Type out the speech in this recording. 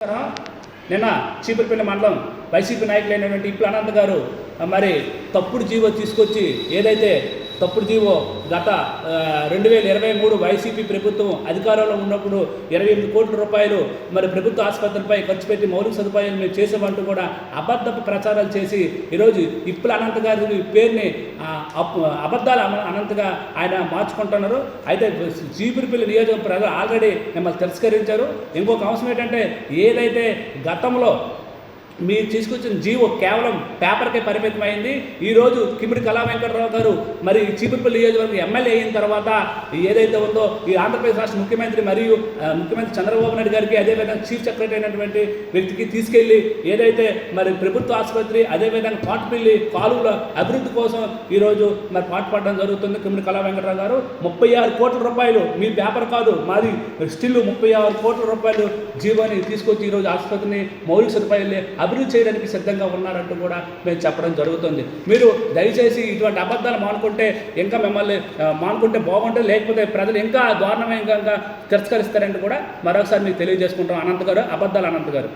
నిన్న చీపురుపల్లి మండలం వైసీపీ నాయకులైనటువంటి ఇప్పుల అనంత్ గారు మరి తప్పుడు జీవో తీసుకొచ్చి ఏదైతే తప్పుడు జీవో గత 2023 వైసీపీ ప్రభుత్వం అధికారంలో ఉన్నప్పుడు 28 కోట్ల రూపాయలు మరి ప్రభుత్వ ఆసుపత్రులపై ఖర్చు పెట్టి మౌలిక సదుపాయాలు మేము చేసామంటూ కూడా అబద్ధపు ప్రచారాలు చేసి ఈరోజు ఇప్పుల అనంత్ గారి పేరుని అబద్ధాల అనంతగా ఆయన మార్చుకుంటున్నారు. అయితే చీపురుపల్లి నియోజక ప్రజలు ఆల్రెడీ మిమ్మల్ని తిరస్కరించారు. ఇంకొక అంశం ఏంటంటే ఏదైతే గతంలో మీరు తీసుకొచ్చిన జీవో కేవలం పేపర్కే పరిమితమైంది. ఈరోజు కిమిడి కళా వెంకటరావు గారు మరి చీపురుపల్లి నియోజకవర్గం ఎమ్మెల్యే అయిన తర్వాత ఏదైతే ఉందో ఈ ఆంధ్రప్రదేశ్ రాష్ట్ర ముఖ్యమంత్రి మరియు ముఖ్యమంత్రి చంద్రబాబు నాయుడు గారికి అదేవిధంగా చీఫ్ సెక్రటరీ అయినటువంటి వ్యక్తికి తీసుకెళ్ళి ఏదైతే మరి ప్రభుత్వ ఆసుపత్రి అదేవిధంగా పాటుపల్లి కాలువల అభివృద్ధి కోసం ఈరోజు మరి పాటుపడడం జరుగుతుంది. కిమిడి కళా వెంకటరావు గారు 36 కోట్ల రూపాయలు మీ పేపర్ కాదు మాది స్టిల్ 36 కోట్ల రూపాయలు జీవోని తీసుకొచ్చి ఈరోజు ఆసుపత్రిని మౌలిక సదుపాయాలు అభివృద్ధి చేయడానికి సిద్ధంగా ఉన్నారంటూ కూడా మేము చెప్పడం జరుగుతుంది. మీరు దయచేసి ఇటువంటి అబద్ధాలు ఇంకా మిమ్మల్ని మానుకుంటే బాగుంటుంది, లేకపోతే ప్రజలు ఇంకా దారుణంగా తిరస్కరిస్తారంటూ కూడా మరొకసారి మీకు తెలియజేసుకుంటాం. అనంత్ గారు అబద్ధాలు అనంత్ గారు.